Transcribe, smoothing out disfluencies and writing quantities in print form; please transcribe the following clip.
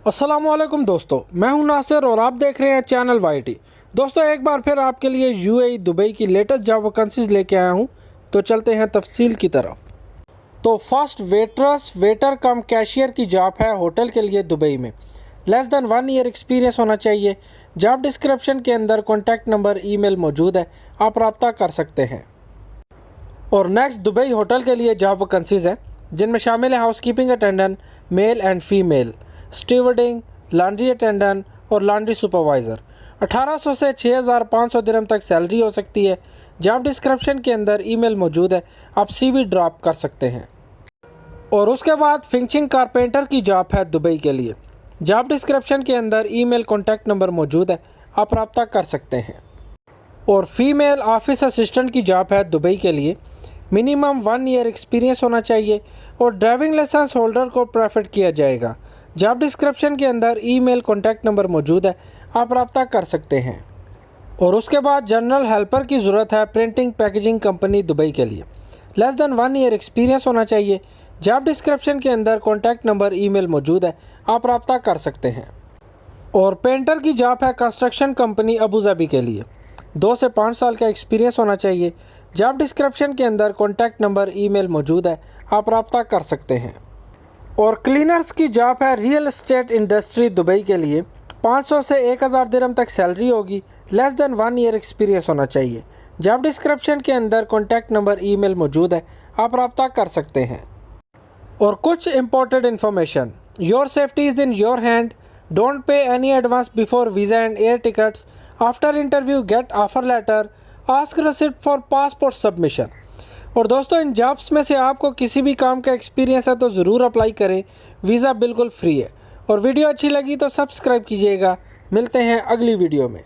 अस्सलामुअलैकुम दोस्तों, मैं हूं नासिर और आप देख रहे हैं चैनल वाईटी। दोस्तों, एक बार फिर आपके लिए यूएई दुबई की लेटेस्ट जॉब वैकेंसीज लेके आया हूं, तो चलते हैं तफसील की तरफ। तो फर्स्ट वेटर कम कैशियर की जॉब है होटल के लिए दुबई में। लेस देन 1 ईयर एक्सपीरियंस होना चाहिए। जॉब डिस्क्रिप्शन के अंदर कॉन्टैक्ट नंबर ईमेल मौजूद है, आप रब्ता कर सकते हैं। और नेक्स्ट दुबई होटल के लिए जॉब वैकेंसीज हैं, जिनमें शामिल है housekeeping attendant male and female, stewarding, laundry attendant और लॉन्ड्री सुपरवाइज़र। 1800 से 6500 दिरहम तक सैलरी हो सकती है। जॉब डिस्क्रिप्शन के अंदर ईमेल मौजूद है, आप सीवी ड्रॉप कर सकते हैं। और उसके बाद फिनिशिंग कारपेंटर की जॉब है दुबई के लिए। जॉब डिस्क्रिप्शन के अंदर ईमेल कॉन्टैक्ट नंबर मौजूद है, आप रब्ता कर सकते हैं। और फीमेल ऑफिस असिस्टेंट की जॉब है दुबई के लिए। मिनिमम 1 ईयर एक्सपीरियंस होना चाहिए और ड्राइविंग लाइसेंस होल्डर को प्रेफर किया जाएगा। जॉब डिस्क्रिप्शन के अंदर ईमेल कॉन्टैक्ट नंबर मौजूद है, आप रब्ता कर सकते हैं। और उसके बाद जनरल हेल्पर की ज़रूरत है प्रिंटिंग पैकेजिंग कंपनी दुबई के लिए। लेस देन 1 ईयर एक्सपीरियंस होना चाहिए। जॉब डिस्क्रिप्शन के अंदर कॉन्टैक्ट नंबर ईमेल मौजूद है, आप रब्ता कर सकते हैं। और पेंटर की जॉब है कंस्ट्रक्शन कंपनी अबू धाबी के लिए। 2 से 5 साल का एक्सपीरियंस होना चाहिए। जॉब डिस्क्रिप्शन के अंदर कॉन्टैक्ट नंबर ईमेल मौजूद है, आप रब्ता कर सकते हैं। और क्लीनर्स की जॉब है रियल एस्टेट इंडस्ट्री दुबई के लिए। 500 से 1000 दिरहम तक सैलरी होगी। लेस देन 1 ईयर एक्सपीरियंस होना चाहिए। जॉब डिस्क्रिप्शन के अंदर कॉन्टैक्ट नंबर ईमेल मौजूद है, आप रब्ता कर सकते हैं। और कुछ important information, your safety is in your hand. Don't pay any advance before visa and air tickets. After interview get offer letter. Ask receipt for passport submission. और दोस्तों, इन जॉब्स में से आपको किसी भी काम का एक्सपीरियंस है तो ज़रूर अप्लाई करें। वीज़ा बिल्कुल फ्री है। और वीडियो अच्छी लगी तो सब्सक्राइब कीजिएगा। मिलते हैं अगली वीडियो में।